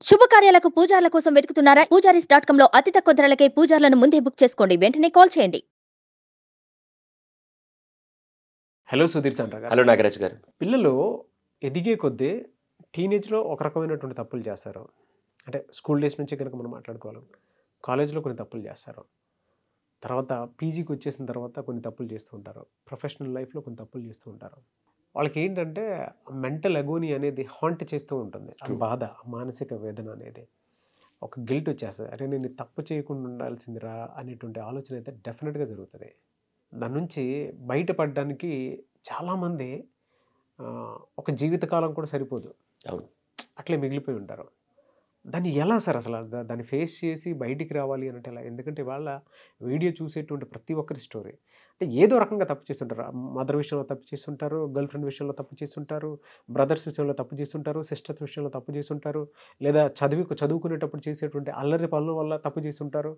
శుభకార్యాలకు పూజార్ల కోసం వెతుకుతున్నారా? పూజారీస్.com లో అతి తక్కువ ధరలకే పూజార్లను ముందే బుక్ చేసుకోండి. వెంటనే కాల్ చేయండి. హలో సుధీర్ చంద్ర గారు. హలో నాగరాజ్ గారు. పిల్లలు ఎదిగే కొద్దీ టీనేజ్లో ఒక రకమైనటువంటి తప్పులు చేస్తారు. అంటే స్కూల్ డేస్ నుంచి కనుక మనం మాట్లాడుకోవాలి, కాలేజీలో కొన్ని తప్పులు చేస్తారు, తర్వాత పీజీకి వచ్చేసిన తర్వాత కొన్ని తప్పులు చేస్తూ ఉంటారు, ప్రొఫెషనల్ లైఫ్లో కొన్ని తప్పులు చేస్తూ ఉంటారు. వాళ్ళకి ఏంటంటే మెంటల్ అగోని అనేది హాంట్ చేస్తూ ఉంటుంది. ఆ బాధ, మానసిక వేదన అనేది ఒక గిల్ట్ వచ్చేస్తుంది. అరే నేను తప్పు చేయకుండా ఉండాల్సిందిరా అనేటువంటి ఆలోచన అయితే డెఫినెట్గా జరుగుతుంది. దాని నుంచి బయటపడడానికి చాలామంది ఒక జీవితకాలం కూడా సరిపోదు, అవును, అట్లే మిగిలిపోయి ఉంటారు. దాన్ని ఎలా సార్ అసలు దాన్ని ఫేస్ చేసి బయటికి రావాలి అంటే ఎలా? ఎందుకంటే వాళ్ళ వీడియో చూసేటువంటి ప్రతి ఒక్కరి స్టోరీ అంటే ఏదో రకంగా తప్పు చేస్తుంటారు. మదర్ విషయంలో తప్పు చేస్తుంటారు, గర్ల్ ఫ్రెండ్ విషయంలో తప్పు చేస్తుంటారు, బ్రదర్స్ విషయంలో తప్పు చేస్తుంటారు, సిస్టర్స్ విషయంలో తప్పు చేస్తుంటారు, లేదా చదువుకునేటప్పుడు చేసేటువంటి అల్లరి పనుల వల్ల తప్పు చేస్తుంటారు.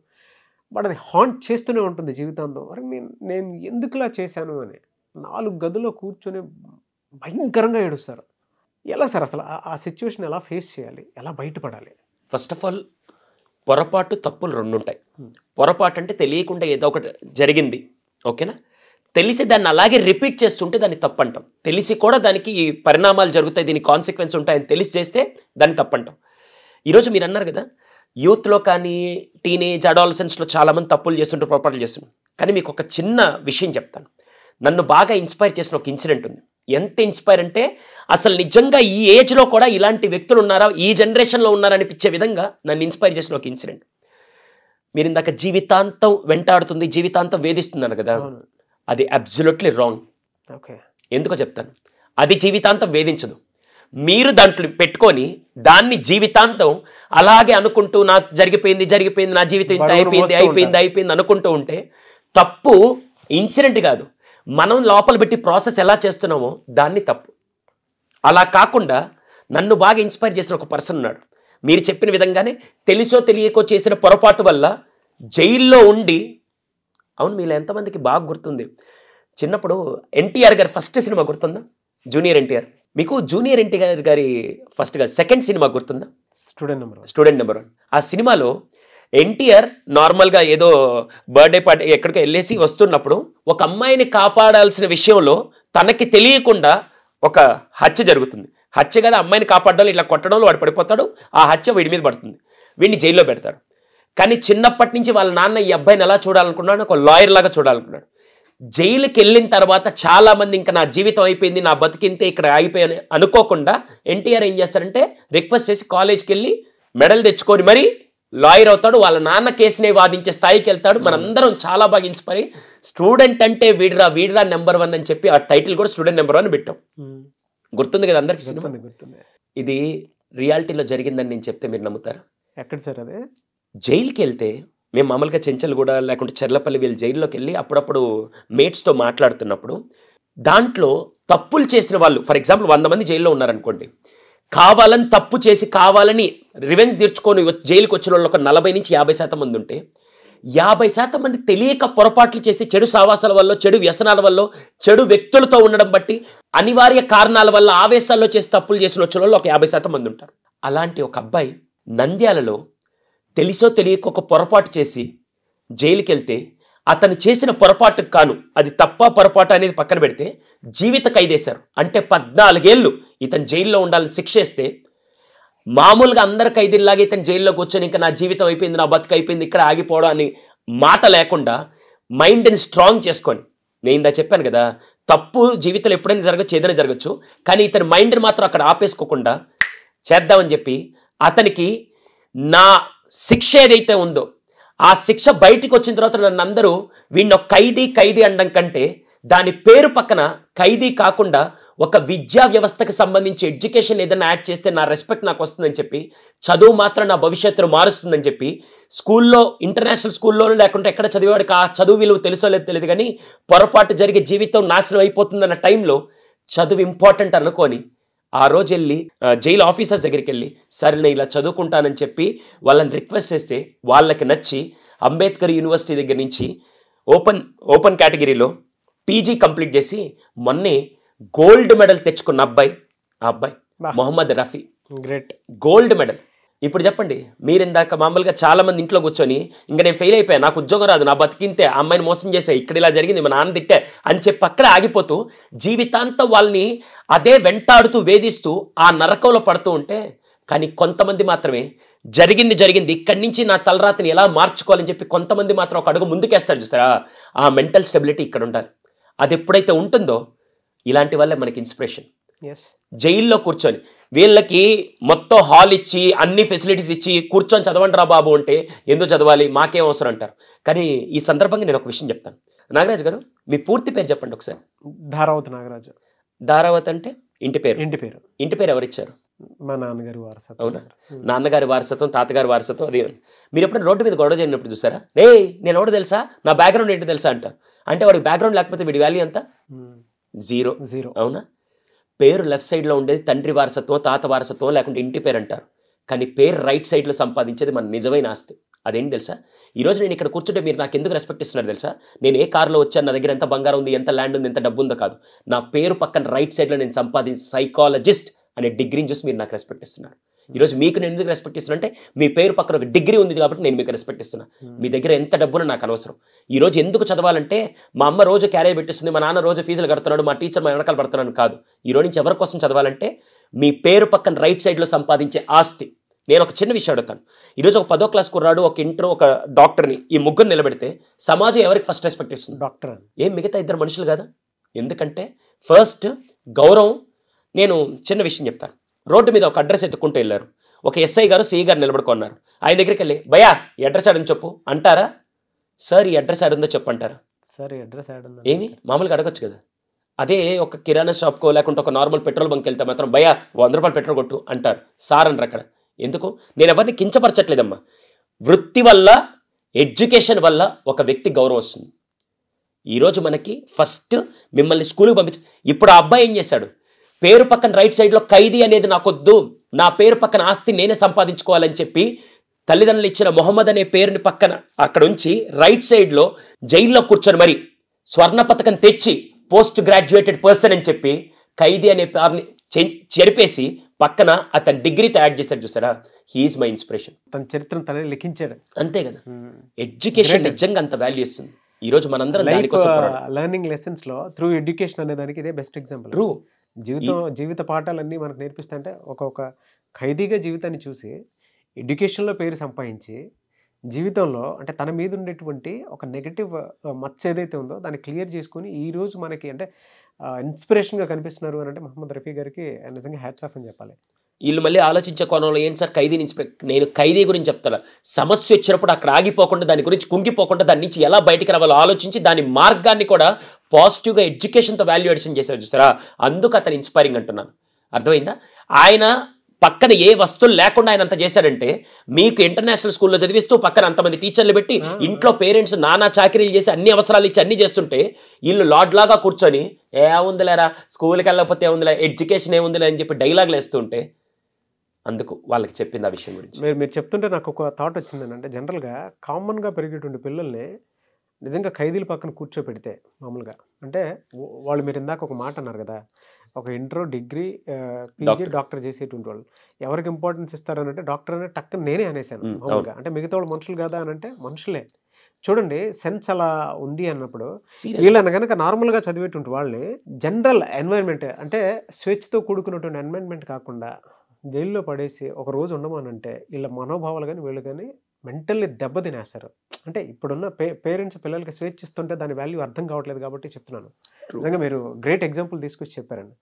బట్ అది హాంట్ చేస్తూనే ఉంటుంది జీవితాంతం. అరే నేను ఎందుకులా చేశాను అని 4 గదుల్లో కూర్చొని భయంకరంగా ఏడుస్తారు. ఎలా సార్ అసలు ఆ సిచ్యువేషన్ ఎలా ఫేస్ చేయాలి, ఎలా బయటపడాలి? ఫస్ట్ ఆఫ్ ఆల్ పొరపాటు తప్పులు 2 ఉంటాయి. పొరపాటు అంటే తెలియకుండా ఏదో ఒకటి జరిగింది, ఓకేనా, తెలిసి దాన్ని అలాగే రిపీట్ చేస్తుంటే దాన్ని తప్పు అంటాం. తెలిసి కూడా దానికి ఈ పరిణామాలు జరుగుతాయి, దీనికి కాన్సిక్వెన్స్ ఉంటాయని తెలిసి చేస్తే దాన్ని తప్పు అంటాం. ఈరోజు మీరు అన్నారు కదా, యూత్లో కానీ టీనేజ్ అడాలసెన్స్లో చాలామంది తప్పులు చేస్తుంటారు, పొరపాట్లు చేస్తుంటారు. కానీ మీకు ఒక చిన్న విషయం చెప్తాను. నన్ను బాగా ఇన్స్పైర్ చేసిన ఒక ఇన్సిడెంట్ ఉంది. ఎంత ఇన్స్పైర్ అంటే అసలు నిజంగా ఈ ఏజ్లో కూడా ఇలాంటి వ్యక్తులు ఉన్నారా, ఈ జనరేషన్లో ఉన్నారా అనిపించే విధంగా నన్ను ఇన్స్పైర్ చేసిన ఒక ఇన్సిడెంట్. మీరు ఇందాక జీవితాంతం వెంటాడుతుంది, జీవితాంతం వేధిస్తున్నారు కదా, అది అబ్సల్యూట్లీ రాంగ్. ఓకే, ఎందుకో చెప్తాను. అది జీవితాంతం వేధించదు. మీరు దాంట్లో పెట్టుకొని దాన్ని జీవితాంతం అలాగే అనుకుంటూ నాకు జరిగిపోయింది, నా జీవితం ఇంత అయిపోయింది అనుకుంటూ ఉంటే తప్పు ఇన్సిడెంట్ కాదు, మనం లోపల పెట్టి ప్రాసెస్ ఎలా చేస్తున్నామో దాన్ని తప్పు. అలా కాకుండా నన్ను బాగా ఇన్స్పైర్ చేసిన ఒక పర్సన్ ఉన్నాడు. మీరు చెప్పిన విధంగానే తెలిసో తెలియకో చేసిన పొరపాటు వల్ల జైల్లో ఉండి, అవును మీలో ఎంతమందికి బాగా గుర్తుంది, చిన్నప్పుడు ఎన్టీఆర్ గారి ఫస్ట్ సినిమా గుర్తుందా? జూనియర్ ఎన్టీఆర్. మీకు జూనియర్ ఎన్టీఆర్ గారి సెకండ్ సినిమా గుర్తుందా? Student number 1. ఆ సినిమాలో ఎన్టీఆర్ నార్మల్గా ఏదో బర్త్డే పార్టీ ఎక్కడికో వెళ్ళేసి వస్తున్నప్పుడు ఒక అమ్మాయిని కాపాడాల్సిన విషయంలో తనకి తెలియకుండా ఒక హత్య జరుగుతుంది. హత్య కదా, అమ్మాయిని కాపాడడం, ఇట్లా కొట్టడంలో వాడు పడిపోతాడు, ఆ హత్య వీడి మీద పడుతుంది, వీడిని జైల్లో పెడతాడు. కానీ చిన్నప్పటి నుంచి వాళ్ళ నాన్న ఈ అబ్బాయిని ఎలా చూడాలనుకున్నాడు, ఒక లాయర్ లాగా చూడాలనుకున్నాడు. జైలుకి వెళ్ళిన తర్వాత చాలామంది ఇంకా నా జీవితం అయిపోయింది, నా బతికింతే ఇక్కడ ఆగిపోయాను అనుకోకుండా ఎన్టీఆర్ ఏం చేస్తారంటే రిక్వెస్ట్ చేసి కాలేజ్కి వెళ్ళి మెడల్ తెచ్చుకొని మరీ లాయర్ అవుతాడు, వాళ్ళ నాన్న కేసునే వాదించే స్థాయికి వెళ్తాడు. మనందరం చాలా బాగా ఇన్స్పైర్ అయ్యి స్టూడెంట్ అంటే వీడిరా నెంబర్ 1 అని చెప్పి ఆ టైటిల్ కూడా స్టూడెంట్ నెంబర్ 1 పెట్టాం. గుర్తుంది కదా అందరికి సినిమా? ఇది రియాలిటీలో జరిగిందని నేను చెప్తే మీరు నమ్ముతారా? ఎక్కడ సార్ అదే? జైలుకి వెళ్తే మేము మామూలుగా చెంచల్గూడ లేకుంటే చెర్లపల్లి వీళ్ళు జైల్లోకి వెళ్ళి అప్పుడప్పుడు మేట్స్తో మాట్లాడుతున్నప్పుడు దాంట్లో తప్పులు చేసిన వాళ్ళు, ఫర్ ఎగ్జాంపుల్ 100 మంది జైల్లో ఉన్నారనుకోండి, కావాలని తప్పు చేసి కావాలని రివెంజ్ తీర్చుకొని జైలుకి వచ్చిన వాళ్ళు ఒక 40 నుంచి 50% మంది ఉంటే 50% మంది తెలియక పొరపాట్లు చేసి చెడు సావాసాల వల్ల, చెడు వ్యసనాల వల్ల, చెడు వ్యక్తులతో ఉండడం బట్టి, అనివార్య కారణాల వల్ల ఆవేశాల్లో చేసి తప్పులు చేసిన వచ్చిన వాళ్ళు ఒక 50% మంది ఉంటారు. అలాంటి ఒక అబ్బాయి నంద్యాలలో తెలిసో తెలియక ఒక పొరపాటు చేసి జైలుకి వెళ్తే అతను చేసిన పొరపాటుకు కాను, అది తప్ప పొరపాటు అనేది పక్కన పెడితే జీవిత ఖైదేశారు. అంటే 14 ఏళ్ళు ఇతను జైల్లో ఉండాలని శిక్ష వేస్తే మామూలుగా అందరి ఖైదీల్లాగా ఇతను జైల్లో కూర్చొని ఇంకా నా జీవితం అయిపోయింది, నా బతుకు అయిపోయింది, ఇక్కడ ఆగిపోవడం అని మాట లేకుండా మైండ్ని స్ట్రాంగ్ చేసుకొని, నేను ఇందా చెప్పాను కదా, తప్పు జీవితంలో ఎప్పుడైనా జరగచ్చు, ఏదైనా జరగచ్చు, కానీ ఇతని మైండ్ని మాత్రం అక్కడ ఆపేసుకోకుండా చేద్దామని చెప్పి అతనికి నా శిక్ష ఏదైతే ఉందో ఆ శిక్ష బయటికి వచ్చిన తర్వాత నన్ను అందరూ వీడిని ఒక ఖైదీ అనడం కంటే దాని పేరు పక్కన ఖైదీ కాకుండా ఒక విద్యా వ్యవస్థకు సంబంధించి ఎడ్యుకేషన్ ఏదైనా యాడ్ చేస్తే నా రెస్పెక్ట్ నాకు వస్తుందని చెప్పి, చదువు మాత్రం నా భవిష్యత్తును మారుస్తుందని చెప్పి, స్కూల్లో ఇంటర్నేషనల్ స్కూల్లో లేకుంటే ఎక్కడ చదివేవాడికి ఆ చదువు విలువ తెలుసో లేదు తెలియదు, కానీ పొరపాటు జరిగే జీవితం నాశనం అయిపోతుందన్న టైంలో చదువు ఇంపార్టెంట్ అనుకొని ఆ రోజు వెళ్ళి జైలు ఆఫీసర్స్ దగ్గరికి వెళ్ళి సరే నేను ఇలా చదువుకుంటానని చెప్పి వాళ్ళని రిక్వెస్ట్ చేస్తే వాళ్ళకి నచ్చి అంబేద్కర్ యూనివర్సిటీ దగ్గర నుంచి ఓపెన్ కేటగిరీలో పీజీ కంప్లీట్ చేసి మొన్నే గోల్డ్ మెడల్ తెచ్చుకున్న అబ్బాయి, ఆ అబ్బాయి Mohammed Rafi, great, gold medal. ఇప్పుడు చెప్పండి, మీరు ఇందాక మామూలుగా చాలా మంది ఇంట్లో కూర్చొని ఇంకా నేను ఫెయిల్ అయిపోయాను, నాకు ఉద్యోగం రాదు, నా బతికింతే, ఆ అమ్మాయిని మోసం చేసా, ఇక్కడ ఇలా జరిగింది, మా నాన్న తిట్టే అని చెప్పి అక్కడ ఆగిపోతూ జీవితాంతం వాళ్ళని అదే వెంటాడుతూ వేధిస్తూ ఆ నరకంలో పడుతూ ఉంటే, కానీ కొంతమంది మాత్రమే జరిగింది ఇక్కడి నుంచి నా తలరాతని ఎలా మార్చుకోవాలని చెప్పి కొంతమంది మాత్రం ఒక అడుగు ముందుకేస్తారు చూస్తారా. ఆ మెంటల్ స్టెబిలిటీ ఇక్కడ ఉండాలి. అది ఎప్పుడైతే ఉంటుందో ఇలాంటి వాళ్ళే మనకి ఇన్స్పిరేషన్. జైల్లో కూర్చొని వీళ్ళకి మొత్తం హాల్ ఇచ్చి అన్ని ఫెసిలిటీస్ ఇచ్చి కూర్చొని చదవండి రా బాబు అంటే ఎందుకు చదవాలి, మాకేం అవసరం అంటారు. కానీ ఈ సందర్భంగా నేను ఒక విషయం చెప్తాను. నాగరాజు గారు, మీ పూర్తి పేరు చెప్పండి ఒకసారి. ధారావతి నాగరాజు. ధారావతి అంటే ఇంటి పేరు? ఇంటి పేరు ఎవరిచ్చారు? మా నాన్నగారి వారసత్వం. అవునా? నాన్నగారి వారసత్వం, తాతగారి వారసత్వం. అదే మీరు ఎప్పుడైనా రోడ్డు మీద గొడవ చేయనప్పుడు చూసారా, నేను ఎవడో తెలుసా, నా బ్యాక్గ్రౌండ్ ఏంటో తెలుసా అంటారు. అంటే వాడికి బ్యాక్గ్రౌండ్ లేకపోతే వీడి వాల్యూ ఎంత? జీరో. అవునా? పేరు లెఫ్ట్ సైడ్లో ఉండేది తండ్రి వారసత్వం, తాత వారసత్వం, లేకుంటే ఇంటి పేరు అంటారు. కానీ పేరు రైట్ సైడ్లో సంపాదించేది మన నిజమైన ఆస్తి. అదేంటి తెలుసా? ఈరోజు నేను ఇక్కడ కూర్చుంటే మీరు నాకు ఎందుకు రెస్పెక్ట్ ఇస్తున్నారు తెలుసా? నేను ఏ కార్లో వచ్చాను, నా దగ్గర ఎంత బంగారం ఉంది, ఎంత ల్యాండ్ ఉంది, ఎంత డబ్బు ఉందో కాదు, నా పేరు పక్కన రైట్ సైడ్లో నేను సంపాదించి సైకాలజిస్ట్ అనే డిగ్రీని చూసి మీరు నాకు రెస్పెక్ట్ ఇస్తున్నారు. ఈరోజు మీకు నేను ఎందుకు రెస్పెక్ట్ ఇస్తున్నా అంటే మీ పేరు పక్కన ఒక డిగ్రీ ఉంది కాబట్టి నేను మీకు రెస్పెక్ట్ ఇస్తున్నా. మీ దగ్గర ఎంత డబ్బునో నాకు అనవసరం. ఈరోజు ఎందుకు చదవాలంటే మా అమ్మ రోజు క్యారేజ్ పెట్టిస్తుంది, మా నాన్న రోజు ఫీజులు కడుతున్నాడు, మా టీచర్ మా వెనకాల పడుతున్నాను కాదు. ఈ రోజు నుంచి ఎవరి కోసం చదవాలంటే మీ పేరు పక్కన రైట్ సైడ్లో సంపాదించే ఆస్తి. నేను ఒక చిన్న విషయం అడుగుతాను. ఈరోజు ఒక 10వ క్లాస్ కుర్రాడు, ఒక ఇంటర్, ఒక డాక్టర్ని, ఈ ముగ్గురు నిలబెడితే సమాజం ఎవరికి ఫస్ట్ రెస్పెక్ట్ ఇస్తుంది? డాక్టర్. ఏం మిగతా ఇద్దరు మనుషులు కదా? ఎందుకంటే ఫస్ట్ గౌరవం. నేను చిన్న విషయం చెప్తాను. రోడ్డు మీద ఒక అడ్రస్ ఎత్తుకుంటూ వెళ్ళారు. ఒక ఎస్ఐ గారు, సిఐ గారు నిలబడుకున్నారు. ఆయన దగ్గరికి వెళ్ళి భయ్యా ఈ అడ్రస్ ఆడని చెప్పు అంటారా? సార్ ఈ అడ్రస్ ఆడుందో చెప్పంటారా? సార్ ఈ అడ్రస్ ఆడుందో ఏమి మామూలుగా అడగొచ్చు కదా. అదే ఒక కిరాణా షాప్కో లేకుంటే ఒక నార్మల్ పెట్రోల్ బంక్ వెళ్తే మాత్రం భయ్యా 100 రూపాయలు పెట్రోల్ కొట్టు అంటారు. సార్ అనరు అక్కడ. ఎందుకు? నేను ఎవరిని కించపరచట్లేదమ్మా. వృత్తి వల్ల, ఎడ్యుకేషన్ వల్ల ఒక వ్యక్తి గౌరవం వస్తుంది. ఈరోజు మనకి ఫస్ట్ మిమ్మల్ని స్కూల్కి పంపించి, ఇప్పుడు ఆ అబ్బాయి ఏం చేశాడు? పేరు పక్కన రైట్ సైడ్లో ఖైదీ అనేది నాకొద్దు, నా పేరు పక్కన ఆస్తి నేనే సంపాదించుకోవాలని చెప్పి తల్లిదండ్రులు ఇచ్చిన మొహమ్మద్ అనే పేరుని పక్కన అక్కడ ఉంచి రైట్ సైడ్లో జైల్లో కూర్చొని మరి స్వర్ణ పథకం తెచ్చి పోస్ట్ గ్రాడ్యుయేటెడ్ పర్సన్ అని చెప్పి ఖైదీ అనే పేరుని చెరిపేసి పక్కన అతని డిగ్రీతో యాడ్ చేశాడు చూసారా. He is my inspiration. తన చరిత్రను తనే లిఖించాడు. అంతే కదా. ఎడ్యుకేషన్ నిజంగా అంత వాల్యూ ఇస్తుంది. ఈ రోజు మనందరం దానికోసం లెర్నింగ్ లెసన్స్ లో త్రూ ఎడ్యుకేషన్ అనే దానికి ఇదే బెస్ట్ ఎగ్జాంపుల్. ట్రూ. జీవిత పాఠాలన్నీ మనకు నేర్పిస్తాయంటే ఒక ఖైదీగా జీవితాన్ని చూసి ఎడ్యుకేషన్లో పేరు సంపాదించి జీవితంలో అంటే తన మీద ఉండేటువంటి ఒక నెగటివ్ మచ్చ ఏదైతే ఉందో దాన్ని క్లియర్ చేసుకుని ఈరోజు మనకి అంటే ఇన్స్పిరేషన్గా కనిపిస్తున్నారు అని అంటే మహమ్మద్ రఫీ గారికి నిజంగా హ్యాట్స్ ఆఫ్ అని చెప్పాలి. వీళ్ళు మళ్ళీ ఆలోచించే కోణంలో ఏం సార్ ఖైదీని నేను ఖైదీ గురించి చెప్తాను. సమస్య వచ్చినప్పుడు అక్కడ ఆగిపోకుండా, దాని గురించి కుంగిపోకుండా దాని నుంచి ఎలా బయటికి రావాలో ఆలోచించి దాని మార్గాన్ని కూడా పాజిటివ్గా ఎడ్యుకేషన్తో వాల్యుయేషన్ చేశారు చూసారా. అందుకు అతను ఇన్స్పైరింగ్ అంటున్నాను. అర్థమైందా? ఆయన పక్కన ఏ వస్తువులు లేకుండా ఆయన అంత చేశాడంటే, మీకు ఇంటర్నేషనల్ స్కూల్లో చదివిస్తూ పక్కన అంతమంది టీచర్లు పెట్టి ఇంట్లో పేరెంట్స్ నానా చాకరీలు చేసి అన్ని అవసరాలు ఇచ్చి అన్ని చేస్తుంటే వీళ్ళు లాడ్లాగా కూర్చొని ఏముందిలేరా స్కూల్కి వెళ్ళకపోతే ఏముందిలే, ఎడ్యుకేషన్ ఏముందిలే అని చెప్పి డైలాగులు వేస్తుంటే అందుకు వాళ్ళకి చెప్పింది ఆ విషయం గురించి. మీరు చెప్తుంటే నాకు ఒక థాట్ వచ్చిందని అంటే జనరల్గా కామన్గా పెరిగేటువంటి పిల్లల్ని నిజంగా ఖైదీల పక్కన కూర్చోపెడితే మామూలుగా అంటే వాళ్ళు మీరు ఇందాక ఒక మాట అన్నారు కదా, ఒక ఇంటర్, డిగ్రీ, పీజీ, డాక్టర్ చేసేటువంటి వాళ్ళు ఎవరికి ఇంపార్టెన్స్ ఇస్తారని అంటే డాక్టర్ అనే టక్కన నేనే అనేసాను మామూలుగా. అంటే మిగతా వాళ్ళు మనుషులు కదా అని అంటే మనుషులే. చూడండి సెన్స్ అలా ఉంది అన్నప్పుడు వీళ్ళని కనుక నార్మల్గా చదివేటువంటి వాళ్ళని జనరల్ ఎన్వైర్న్మెంట్ అంటే స్వేచ్ఛతో కూడుకున్నటువంటి ఎన్వైర్న్మెంట్ కాకుండా జైల్లో పడేసి ఒక రోజు ఉండమనంటే వీళ్ళ మనోభావాలు కానీ వీళ్ళు కానీ మెంటల్లీ దెబ్బతినేస్తారు. అంటే ఇప్పుడున్న పేరెంట్స్ పిల్లలకి స్వేచ్ఛ ఇస్తుంటే దాని వాల్యూ అర్థం కావట్లేదు కాబట్టి చెప్తున్నాను. నిజంగా మీరు గ్రేట్ ఎగ్జాంపుల్ తీసుకొచ్చి చెప్పారండి.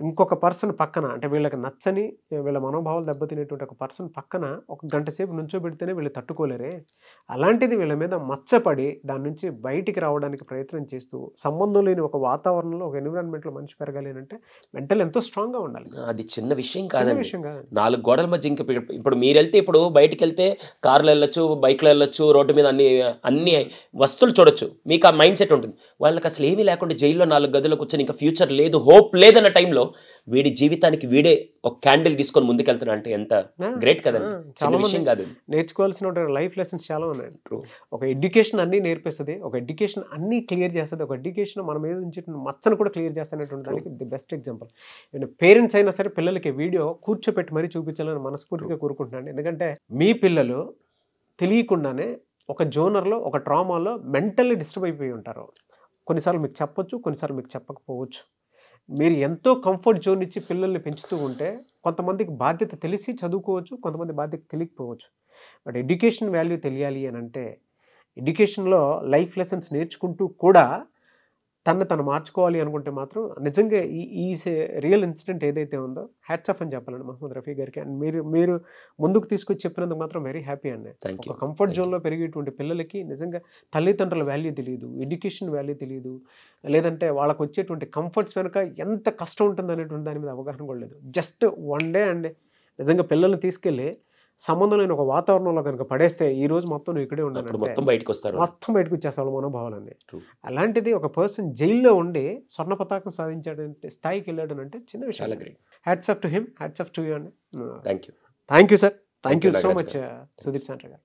ఇంకొక పర్సన్ పక్కన అంటే వీళ్ళకి నచ్చని వీళ్ళ మనోభావాలు దెబ్బతినేటువంటి ఒక పర్సన్ పక్కన ఒక గంట సేపు నుంచోబెడితేనే వీళ్ళు తట్టుకోలేరే. అలాంటిది వీళ్ళ మీద మచ్చపడి దాని నుంచి బయటికి రావడానికి ప్రయత్నం చేస్తూ సంబంధం లేని ఒక వాతావరణంలో ఒక ఎన్విరాన్మెంట్లో మనిషి పెరగాలి అంటే మెంటల్ ఎంతో స్ట్రాంగ్గా ఉండాలి. అది చిన్న విషయం కాదు. 4 గోడల మధ్య ఇంకా ఇప్పుడు మీరు వెళ్తే ఇప్పుడు బయటికి వెళ్తే కార్లో వెళ్ళొచ్చు, బైక్లో వెళ్ళొచ్చు, రోడ్డు మీద అన్ని వస్తువులు చూడొచ్చు. మీకు ఆ మైండ్ సెట్ ఉంటుంది. వాళ్ళకి అసలు ఏమీ లేకుండా జైల్లో 4 గదులు కూర్చొని ఇంకా ఫ్యూచర్ లేదు, హోప్ లేదని అన్న టైంలో వీడి జీవితానికి వీడే ఒక క్యాండిల్ తీసుకొని ముందుకెళ్తున్నా అంటే ఎంత గ్రేట్ కదండి, చిన్న విషయం కాదు. నేర్చుకోవాల్సిన లైఫ్ లెసన్స్ చాలా ఉన్నాయి. ఒక ఎడ్యుకేషన్ అన్నీ నేర్పిస్తుంది, ఒక ఎడ్యుకేషన్ అన్నీ క్లియర్ చేస్తుంది, ఒక ఎడ్యుకేషన్ మన మీద నుంచి మచ్చను కూడా క్లియర్ చేస్తున్నటువంటి దానికి ది బెస్ట్ ఎగ్జాంపుల్. పేరెంట్స్ అయినా సరే పిల్లలకి వీడియో కూర్చోపెట్టి మరీ చూపించాలని మనస్ఫూర్తిగా కోరుకుంటున్నాను. ఎందుకంటే మీ పిల్లలు తెలియకుండానే ఒక జోనర్లో, ఒక ట్రామాలో మెంటల్లీ డిస్టర్బ్ అయిపోయి ఉంటారు. కొన్నిసార్లు మీకు చెప్పొచ్చు, కొన్నిసార్లు మీకు చెప్పకపోవచ్చు. మీరు ఎంతో కంఫర్ట్ జోన్ ఇచ్చి పిల్లల్ని పెంచుతూ ఉంటే కొంతమందికి బాధ్యత తెలిసి చదువుకోవచ్చు, కొంతమంది బాధ్యత తెలియకపోవచ్చు. బట్ ఎడ్యుకేషన్ వాల్యూ తెలియాలి అని అంటే ఎడ్యుకేషన్లో లైఫ్ లెసన్స్ నేర్చుకుంటూ కూడా తను మార్చుకోవాలి అనుకుంటే మాత్రం నిజంగా ఈ రియల్ ఇన్సిడెంట్ ఏదైతే ఉందో హ్యాట్స్ ఆఫ్ అని చెప్పాలండి మహమ్మద్ రఫీ గారికి. అండ్ మీరు ముందుకు తీసుకొచ్చి చెప్పినందుకు మాత్రం వెరీ హ్యాపీ అండి. ఒక కంఫర్ట్ జోన్లో పెరిగేటువంటి పిల్లలకి నిజంగా తల్లిదండ్రుల వాల్యూ తెలియదు, ఎడ్యుకేషన్ వాల్యూ తెలియదు, లేదంటే వాళ్ళకు వచ్చేటువంటి కంఫర్ట్స్ వెనుక ఎంత కష్టం ఉంటుంది అనేటువంటి దాని మీద అవగాహన కూడా లేదు. జస్ట్ వన్ డే అండి నిజంగా పిల్లల్ని తీసుకెళ్ళి సంబంధం లేని ఒక వాతావరణంలో కనుక పడేస్తే ఈ రోజు మొత్తం నువ్వు ఇక్కడే ఉండాలి, మొత్తం బయటకు వచ్చేస్తాడు మనోభావాలన్నీ. అలాంటిది ఒక పర్సన్ జైల్లో ఉండి స్వర్ణ పతాకం సాధించాడంటే, స్థాయికి వెళ్ళాడు అంటే చిన్న విషయం. Hats off to him, hats off to you అండి. Thank you sir, thank you so much Sudheer సాంట్రా గారు.